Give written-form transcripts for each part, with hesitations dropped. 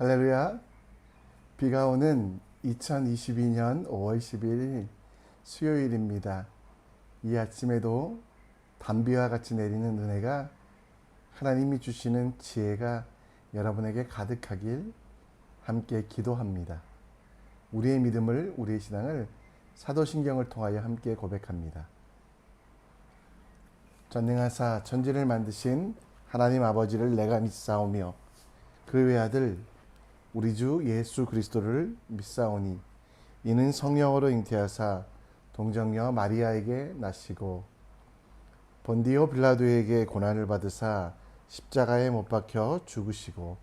할렐루야. 비가 오는 2022년 5월 12일 수요일입니다. 이 아침에도 단비와 같이 내리는 은혜가, 하나님이 주시는 지혜가 여러분에게 가득하길 함께 기도합니다. 우리의 믿음을, 우리의 신앙을 사도신경을 통하여 함께 고백합니다. 전능하사 천지를 만드신 하나님 아버지를 내가 믿사오며 그 외아들 우리 주 예수 그리스도를 믿사오니 이는 성령으로 잉태하사 동정녀 마리아에게 나시고 본디오 빌라도에게 고난을 받으사 십자가에 못 박혀 죽으시고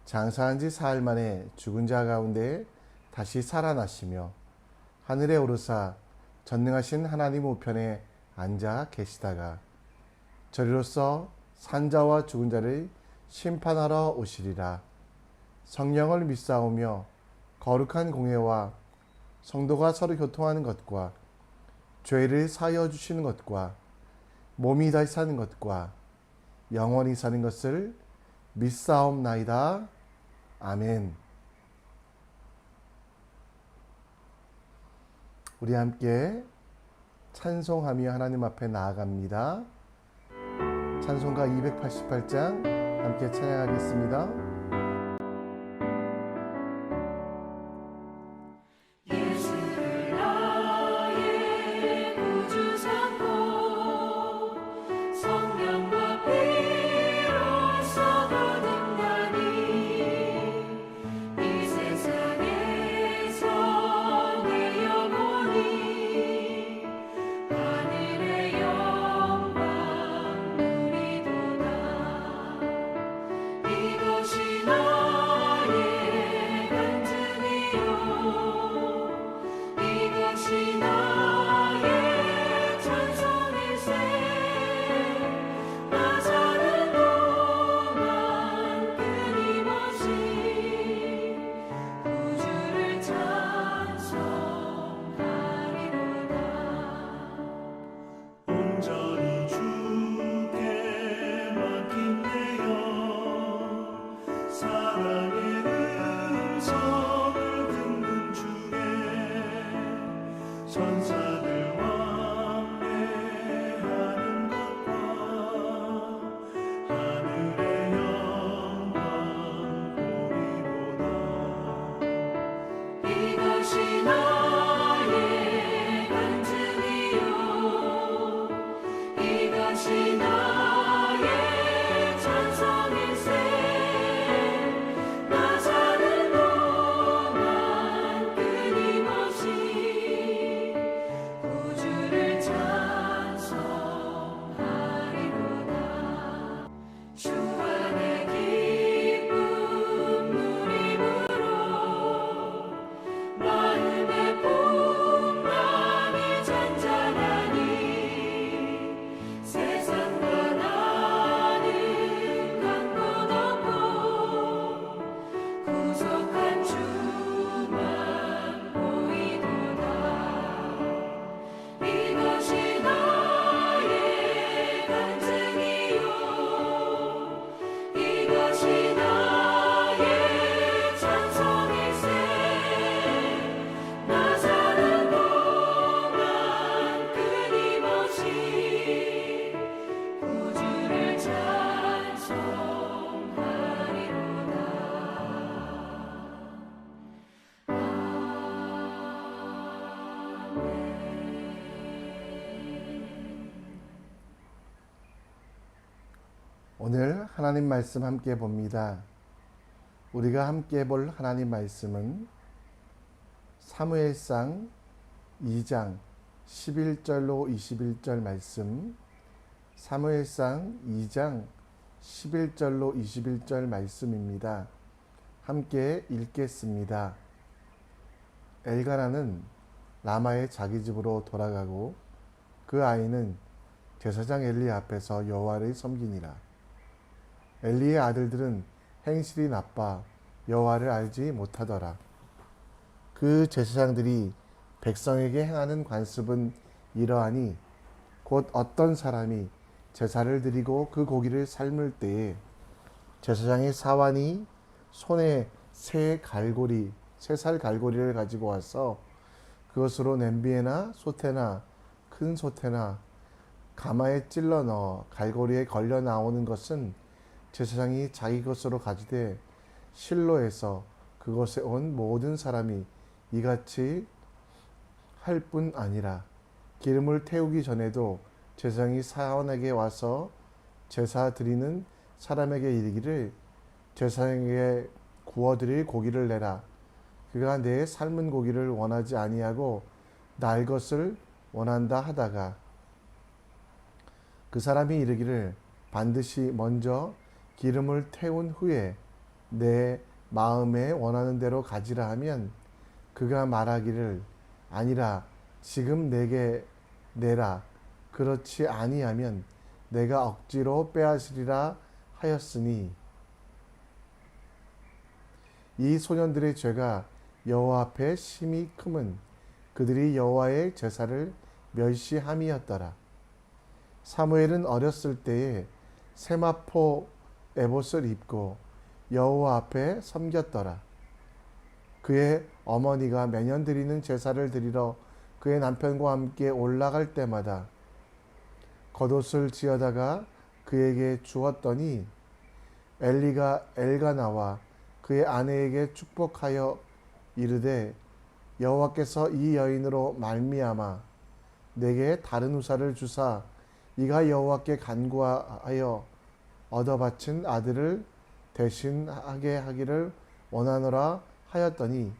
장사한 지 사흘 만에 죽은 자 가운데 다시 살아나시며 하늘에 오르사 전능하신 하나님 우편에 앉아 계시다가 저리로서 산자와 죽은 자를 심판하러 오시리라. 성령을 믿사오며 거룩한 공회와 성도가 서로 교통하는 것과 죄를 사하여 주시는 것과 몸이 다시 사는 것과 영원히 사는 것을 믿사옵나이다. 아멘. 우리 함께 찬송하며 하나님 앞에 나아갑니다. 찬송가 288장 함께 찬양하겠습니다. 오늘 하나님 말씀 함께 봅니다. 우리가 함께 볼 하나님 말씀은 사무엘상 2장 11절로 21절 말씀, 사무엘상 2장 11절로 21절 말씀입니다. 함께 읽겠습니다. 엘가나는 라마의 자기 집으로 돌아가고 그 아이는 제사장 엘리 앞에서 여호와를 섬기니라. 엘리의 아들들은 행실이 나빠 여호와를 알지 못하더라. 그 제사장들이 백성에게 행하는 관습은 이러하니 곧 어떤 사람이 제사를 드리고 그 고기를 삶을 때에 제사장의 사환이 손에 새 살 갈고리를 가지고 와서 그것으로 냄비에나 솥에나 큰 솥에나 가마에 찔러 넣어 갈고리에 걸려 나오는 것은 제사장이 자기 것으로 가지되 실로에서 그곳에 온 모든 사람이 이같이 할 뿐 아니라 기름을 태우기 전에도 제사장이 사원에게 와서 제사 드리는 사람에게 이르기를 제사장에게 구워드릴 고기를 내라. 그가 내 삶은 고기를 원하지 아니하고 날 것을 원한다 하다가 그 사람이 이르기를 반드시 먼저 기름을 태운 후에 내 마음에 원하는 대로 가지라 하면 그가 말하기를 아니라 지금 내게 내라. 그렇지 아니하면 내가 억지로 빼앗으리라 하였으니 이 소년들의 죄가 여호와 앞에 심히 크면 그들이 여호와의 제사를 멸시함이었더라. 사무엘은 어렸을 때에 세마포 에봇을 입고 여호와 앞에 섬겼더라. 그의 어머니가 매년 드리는 제사를 드리러 그의 남편과 함께 올라갈 때마다 겉옷을 지어다가 그에게 주었더니 엘리가 엘가나와 그의 아내에게 축복하여 이르되 여호와께서 이 여인으로 말미암아 내게 다른 우사를 주사 이가 여호와께 간구하여 얻어 바친 아들을 대신하게 하기를 원하노라 하였더니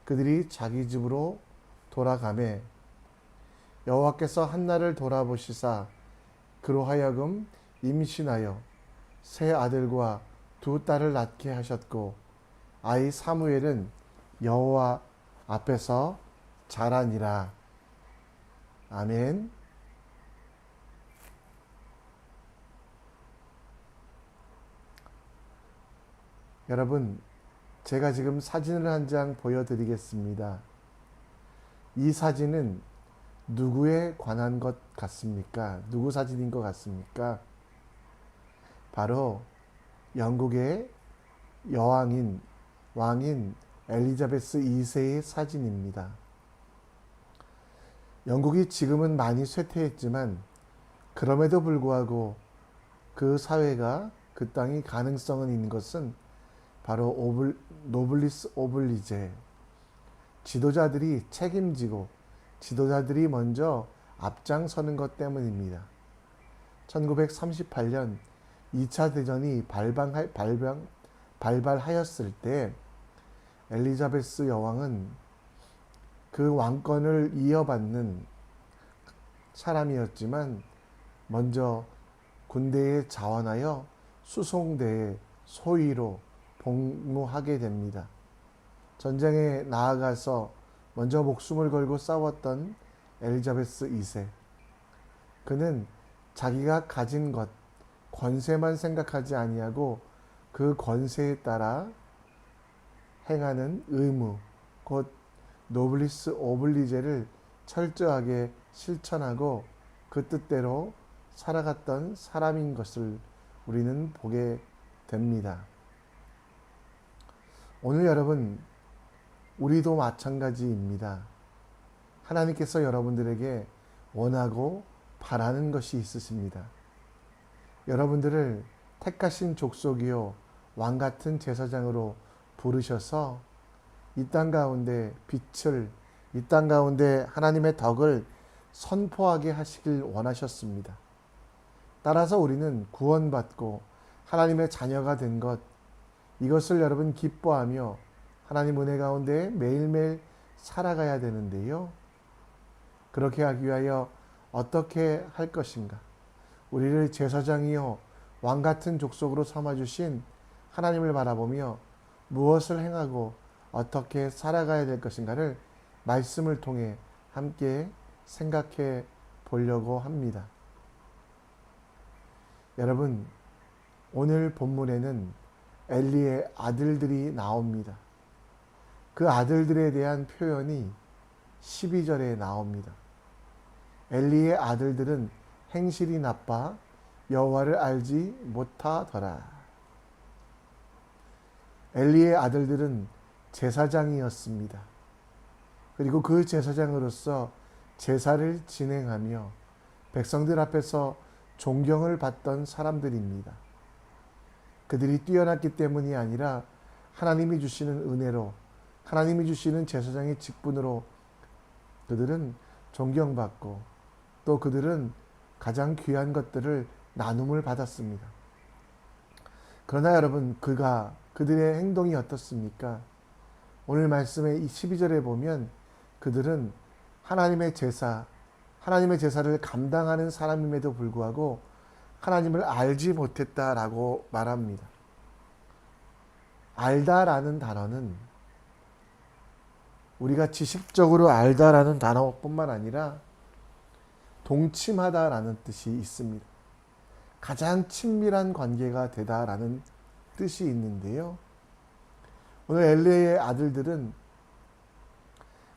그들이 자기 집으로 돌아가매 여호와께서 한나를 돌아보시사 그로 하여금 임신하여 세 아들과 두 딸을 낳게 하셨고 아이 사무엘은 여호와 앞에서 자라니라. 아멘. 여러분, 제가 지금 사진을 한 장 보여드리겠습니다. 이 사진은 누구에 관한 것 같습니까? 누구 사진인 것 같습니까? 바로 영국의 왕인 엘리자베스 2세의 사진입니다. 영국이 지금은 많이 쇠퇴했지만 그럼에도 불구하고 그 사회가 그 땅이 가능성은 있는 것은 바로 노블리스 오블리제, 지도자들이 책임지고 지도자들이 먼저 앞장서는 것 때문입니다. 1938년 2차 대전이 발발하였을 때 엘리자베스 여왕은 그 왕권을 이어받는 사람이었지만 먼저 군대에 자원하여 수송대에 소위로 복무하게 됩니다. 전쟁에 나아가서 먼저 목숨을 걸고 싸웠던 엘리자베스 2세. 그는 자기가 가진 것, 권세만 생각하지 아니하고 그 권세에 따라 행하는 의무, 곧 노블리스 오블리제를 철저하게 실천하고 그 뜻대로 살아갔던 사람인 것을 우리는 보게 됩니다. 오늘 여러분, 우리도 마찬가지입니다. 하나님께서 여러분들에게 원하고 바라는 것이 있으십니다. 여러분들을 택하신 족속이요 왕 같은 제사장으로 부르셔서 이 땅 가운데 빛을, 이 땅 가운데 하나님의 덕을 선포하게 하시길 원하셨습니다. 따라서 우리는 구원받고 하나님의 자녀가 된 것, 이것을 여러분 기뻐하며 하나님 은혜 가운데 매일매일 살아가야 되는데요. 그렇게 하기 위하여 어떻게 할 것인가? 우리를 제사장이요 왕 같은 족속으로 삼아주신 하나님을 바라보며 무엇을 행하고 어떻게 살아가야 될 것인가를 말씀을 통해 함께 생각해 보려고 합니다. 여러분, 오늘 본문에는 엘리의 아들들이 나옵니다. 그 아들들에 대한 표현이 12절에 나옵니다. 엘리의 아들들은 행실이 나빠 여호와를 알지 못하더라. 엘리의 아들들은 제사장이었습니다. 그리고 그 제사장으로서 제사를 진행하며 백성들 앞에서 존경을 받던 사람들입니다. 그들이 뛰어났기 때문이 아니라 하나님이 주시는 은혜로, 하나님이 주시는 제사장의 직분으로 그들은 존경받고 또 그들은 가장 귀한 것들을 나눔을 받았습니다. 그러나 여러분, 그들의 행동이 어떻습니까? 오늘 말씀의 12절에 보면 그들은 하나님의 제사를 감당하는 사람임에도 불구하고 하나님을 알지 못했다라고 말합니다. 알다라는 단어는 우리가 지식적으로 알다라는 단어뿐만 아니라 동침하다라는 뜻이 있습니다. 가장 친밀한 관계가 되다라는 뜻이 있는데요. 오늘 엘리의 아들들은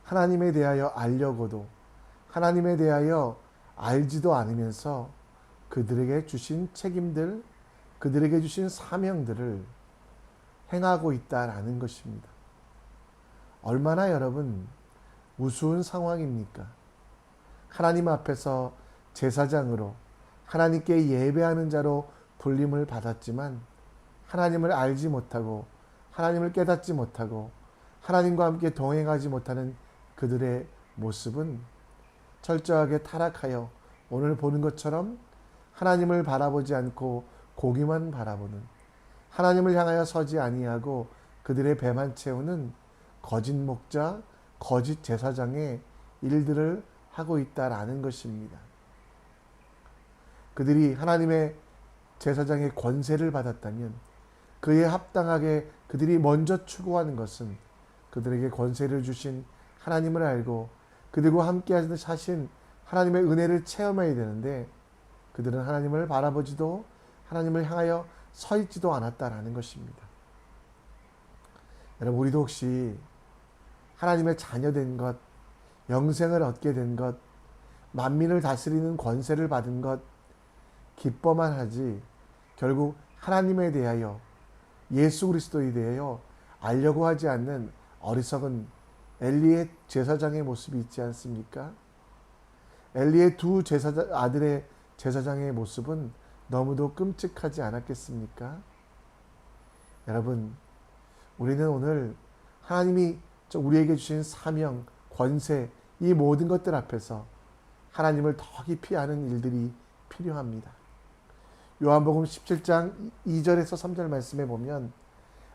하나님에 대하여 알려고도 하나님에 대하여 알지도 않으면서 그들에게 주신 책임들, 그들에게 주신 사명들을 행하고 있다라는 것입니다. 얼마나 여러분 우스운 상황입니까? 하나님 앞에서 제사장으로 하나님께 예배하는 자로 불림을 받았지만 하나님을 알지 못하고 하나님을 깨닫지 못하고 하나님과 함께 동행하지 못하는 그들의 모습은 철저하게 타락하여 오늘 보는 것처럼 하나님을 바라보지 않고 고기만 바라보는, 하나님을 향하여 서지 아니하고 그들의 배만 채우는 거짓 목자, 거짓 제사장의 일들을 하고 있다라는 것입니다. 그들이 하나님의 제사장의 권세를 받았다면 그에 합당하게 그들이 먼저 추구하는 것은 그들에게 권세를 주신 하나님을 알고 그들과 함께 하신 하나님의 은혜를 체험해야 되는데 그들은 하나님을 바라보지도 하나님을 향하여 서 있지도 않았다라는 것입니다. 여러분, 우리도 혹시 하나님의 자녀된 것, 영생을 얻게 된 것, 만민을 다스리는 권세를 받은 것, 기뻐만 하지 결국 하나님에 대하여, 예수 그리스도에 대하여 알려고 하지 않는 어리석은 엘리의 제사장의 모습이 있지 않습니까? 엘리의 두 아들의 제사장의 모습은 너무도 끔찍하지 않았겠습니까? 여러분, 우리는 오늘 하나님이 우리에게 주신 사명, 권세, 이 모든 것들 앞에서 하나님을 더 깊이 아는 일들이 필요합니다. 요한복음 17장 2절에서 3절 말씀에 보면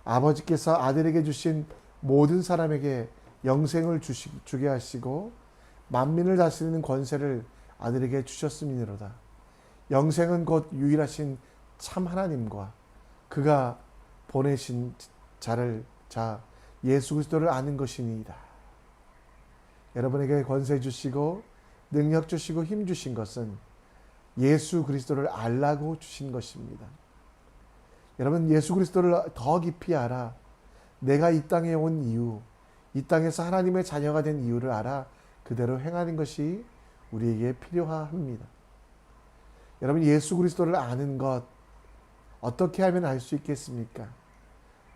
아버지께서 아들에게 주신 모든 사람에게 영생을 주게 하시고 만민을 다스리는 권세를 아들에게 주셨음이니로다. 영생은 곧 유일하신 참 하나님과 그가 보내신 자 예수 그리스도를 아는 것이니이다. 여러분에게 권세 주시고 능력 주시고 힘 주신 것은 예수 그리스도를 알라고 주신 것입니다. 여러분, 예수 그리스도를 더 깊이 알아 내가 이 땅에 온 이유, 이 땅에서 하나님의 자녀가 된 이유를 알아 그대로 행하는 것이 우리에게 필요합니다. 여러분, 예수 그리스도를 아는 것 어떻게 하면 알 수 있겠습니까?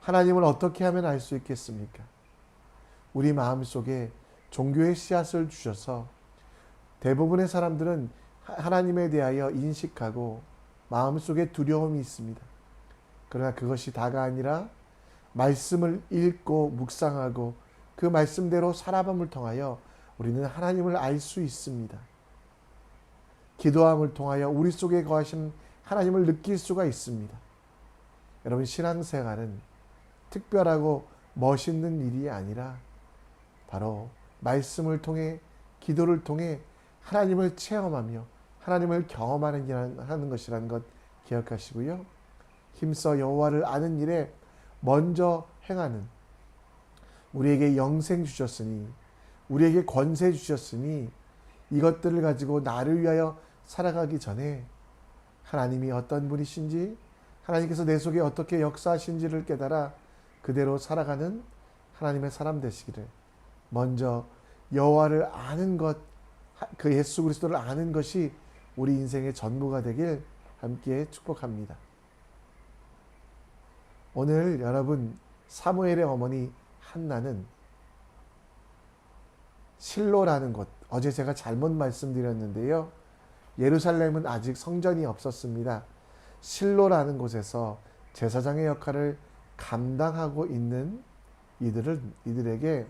하나님을 어떻게 하면 알 수 있겠습니까? 우리 마음속에 종교의 씨앗을 주셔서 대부분의 사람들은 하나님에 대하여 인식하고 마음속에 두려움이 있습니다. 그러나 그것이 다가 아니라 말씀을 읽고 묵상하고 그 말씀대로 살아감을 통하여 우리는 하나님을 알 수 있습니다. 기도함을 통하여 우리 속에 거하신 하나님을 느낄 수가 있습니다. 여러분, 신앙생활은 특별하고 멋있는 일이 아니라 바로 말씀을 통해 기도를 통해 하나님을 체험하며 하나님을 경험하는 것이라는 것 기억하시고요. 힘써 여호와를 아는 일에 먼저 행하는, 우리에게 영생 주셨으니 우리에게 권세 주셨으니 이것들을 가지고 나를 위하여 살아가기 전에 하나님이 어떤 분이신지, 하나님께서 내 속에 어떻게 역사하신지를 깨달아 그대로 살아가는 하나님의 사람 되시기를, 먼저 여호와를 아는 것, 그 예수 그리스도를 아는 것이 우리 인생의 전부가 되길 함께 축복합니다. 오늘 여러분, 사무엘의 어머니 한나는 실로라는 곳, 어제 제가 잘못 말씀드렸는데요. 예루살렘은 아직 성전이 없었습니다. 실로라는 곳에서 제사장의 역할을 감당하고 있는 이들에게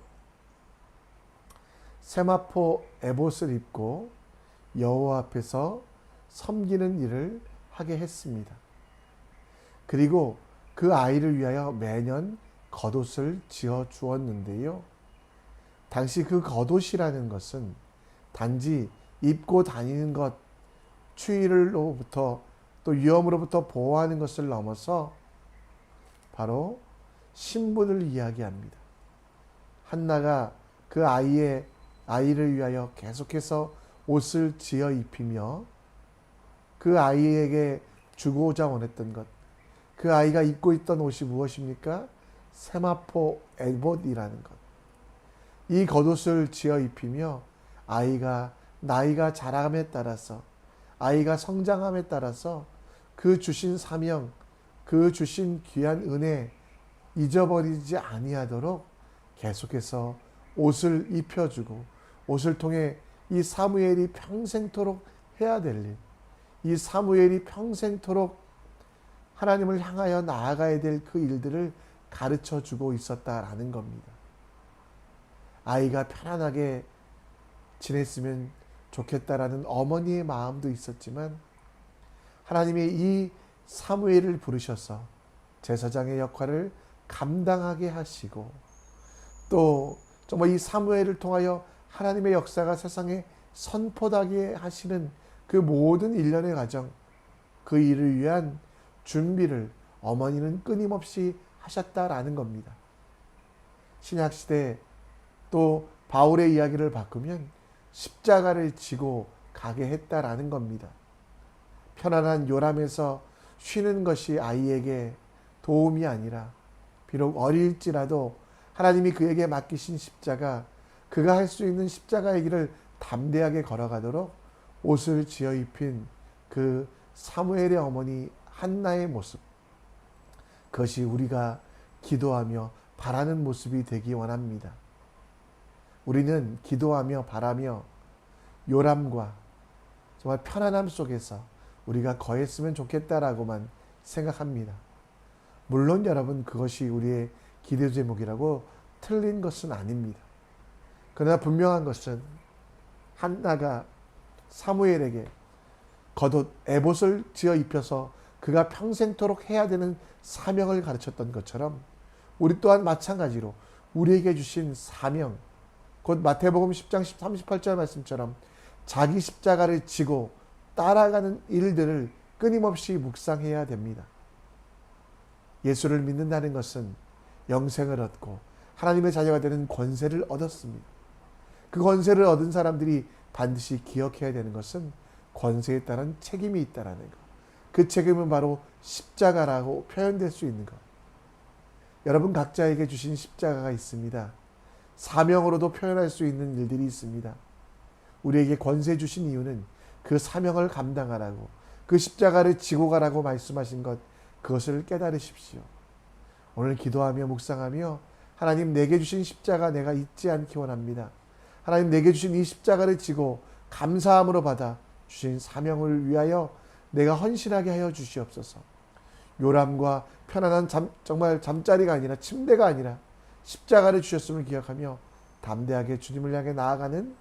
세마포 에봇을 입고 여호와 앞에서 섬기는 일을 하게 했습니다. 그리고 그 아이를 위하여 매년 겉옷을 지어 주었는데요. 당시 그 겉옷이라는 것은 단지 입고 다니는 것, 추위로부터 또 위험으로부터 보호하는 것을 넘어서 바로 신분을 이야기합니다. 한나가 그 아이를 위하여 계속해서 옷을 지어 입히며 그 아이에게 주고자 원했던 것, 그 아이가 입고 있던 옷이 무엇입니까? 세마포 에봇이라는 것. 이 겉옷을 지어 입히며 아이가 나이가 자라감에 따라서, 아이가 성장함에 따라서 그 주신 사명, 그 주신 귀한 은혜 잊어버리지 아니하도록 계속해서 옷을 입혀주고, 옷을 통해 이 사무엘이 평생토록 해야 될 일, 이 사무엘이 평생토록 하나님을 향하여 나아가야 될 그 일들을 가르쳐 주고 있었다라는 겁니다. 아이가 편안하게 지냈으면 좋겠다라는 어머니의 마음도 있었지만, 하나님이 이 사무엘을 부르셔서 제사장의 역할을 감당하게 하시고, 또 정말 이 사무엘을 통하여 하나님의 역사가 세상에 선포되게 하시는 그 모든 일련의 과정, 그 일을 위한 준비를 어머니는 끊임없이 하셨다라는 겁니다. 신약시대 또 바울의 이야기를 바꾸면 십자가를 지고 가게 했다라는 겁니다. 편안한 요람에서 쉬는 것이 아이에게 도움이 아니라, 비록 어릴지라도 하나님이 그에게 맡기신 십자가, 그가 할 수 있는 십자가의 길을 담대하게 걸어가도록 옷을 지어 입힌 그 사무엘의 어머니 한나의 모습, 그것이 우리가 기도하며 바라는 모습이 되기 원합니다. 우리는 기도하며 바라며 요람과 정말 편안함 속에서 우리가 거했으면 좋겠다라고만 생각합니다. 물론 여러분, 그것이 우리의 기도 제목이라고 틀린 것은 아닙니다. 그러나 분명한 것은 한나가 사무엘에게 겉옷 에봇을 지어 입혀서 그가 평생토록 해야 되는 사명을 가르쳤던 것처럼, 우리 또한 마찬가지로 우리에게 주신 사명, 곧 마태복음 10장 38절 말씀처럼 자기 십자가를 지고 따라가는 일들을 끊임없이 묵상해야 됩니다. 예수를 믿는다는 것은 영생을 얻고 하나님의 자녀가 되는 권세를 얻었습니다. 그 권세를 얻은 사람들이 반드시 기억해야 되는 것은 권세에 따른 책임이 있다는 것. 그 책임은 바로 십자가라고 표현될 수 있는 것. 여러분 각자에게 주신 십자가가 있습니다. 사명으로도 표현할 수 있는 일들이 있습니다. 우리에게 권세 주신 이유는 그 사명을 감당하라고, 그 십자가를 지고 가라고 말씀하신 것, 그것을 깨달으십시오. 오늘 기도하며 묵상하며 하나님, 내게 주신 십자가 내가 잊지 않기 원합니다. 하나님, 내게 주신 이 십자가를 지고 감사함으로 받아 주신 사명을 위하여 내가 헌신하게 하여 주시옵소서. 요람과 편안한 정말 잠자리가 아니라, 침대가 아니라 십자가를 주셨음을 기억하며 담대하게 주님을 향해 나아가는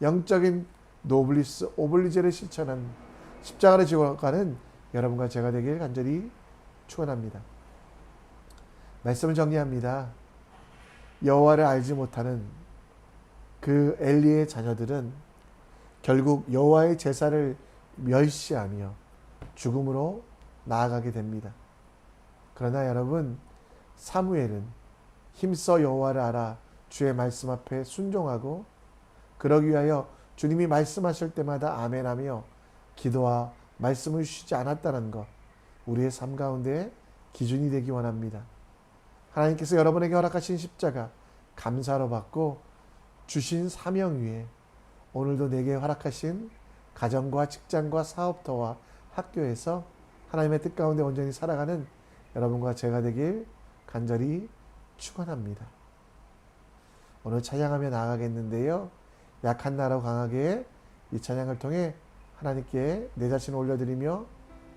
영적인 노블리스 오블리제를 실천하는, 십자가를 지고 가는 여러분과 제가 되길 간절히 축원합니다. 말씀을 정리합니다. 여호와를 알지 못하는 그 엘리의 자녀들은 결국 여호와의 제사를 멸시하며 죽음으로 나아가게 됩니다. 그러나 여러분, 사무엘은 힘써 여호와를 알아 주의 말씀 앞에 순종하고, 그러기 위하여 주님이 말씀하실 때마다 아멘하며 기도와 말씀을 쉬지 않았다는 것, 우리의 삶 가운데 기준이 되기 원합니다. 하나님께서 여러분에게 허락하신 십자가 감사로 받고 주신 사명 위에 오늘도 내게 허락하신 가정과 직장과 사업터와 학교에서 하나님의 뜻 가운데 온전히 살아가는 여러분과 제가 되길 간절히 축원합니다. 오늘 찬양하며 나아가겠는데요. 약한 나로 강하게 이 찬양을 통해 하나님께 내 자신을 올려드리며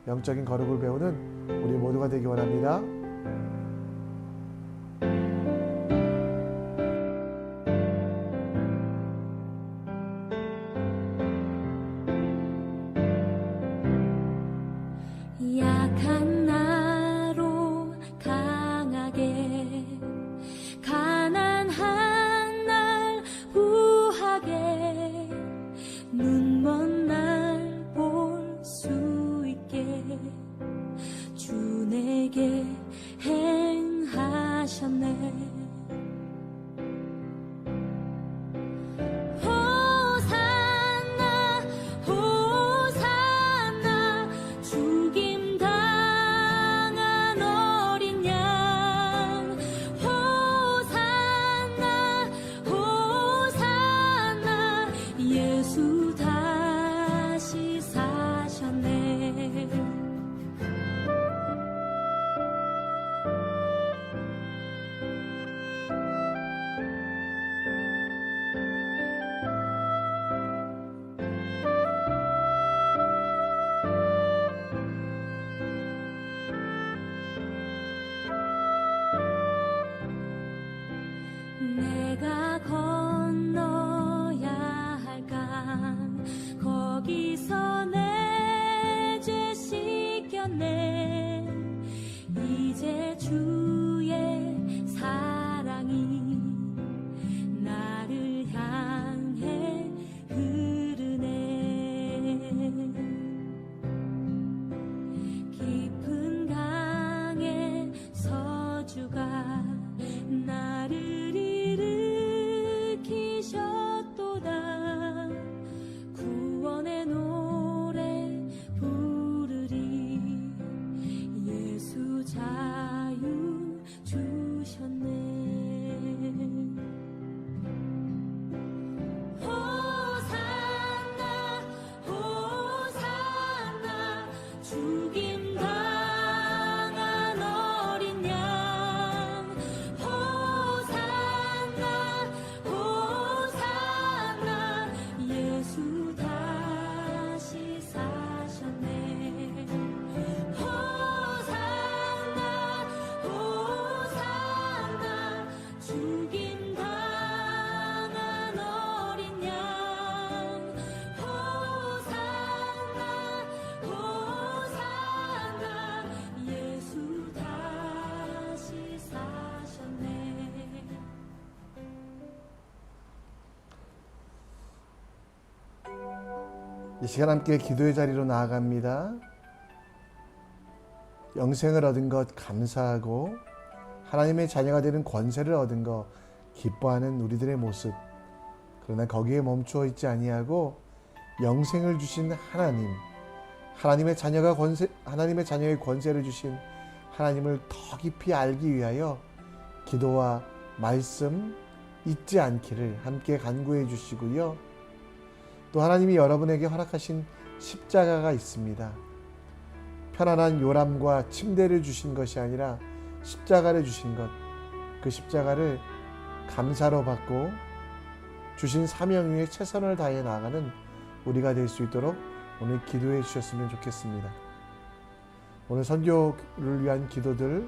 영적인 거룩을 배우는 우리 모두가 되기 원합니다. 약한 나로 강하게 가난한 날 부하게 눈먼 날 볼 수 있게 주 내게 행하셨네. 내가 건너야 할 강 거기서 내 죄 씻겼네. 이제 주의 사랑이 나를 향해 흐르네. 깊은 강에 서주가 나를 일으키셨도다. 구원의 노래 부르리. 예수 자유 주셨네. 호산나 호산나 죽임 당한 어린 양. 호산나 호산나 예수 다시 사셨네. 호산나 호산나 죽임 당한 어린 양. 호산나 호산나 예수 다시 사셨네. 이 시간 함께 기도의 자리로 나아갑니다. 영생을 얻은 것 감사하고 하나님의 자녀가 되는 권세를 얻은 것 기뻐하는 우리들의 모습. 그러나 거기에 멈추어 있지 아니하고 영생을 주신 하나님, 하나님의 자녀의 권세를 주신 하나님을 더 깊이 알기 위하여 기도와 말씀 잊지 않기를 함께 간구해 주시고요. 또 하나님이 여러분에게 허락하신 십자가가 있습니다. 편안한 요람과 침대를 주신 것이 아니라 십자가를 주신 것, 그 십자가를 감사로 받고 주신 사명 위에 최선을 다해 나아가는 우리가 될 수 있도록 오늘 기도해 주셨으면 좋겠습니다. 오늘 선교를 위한 기도들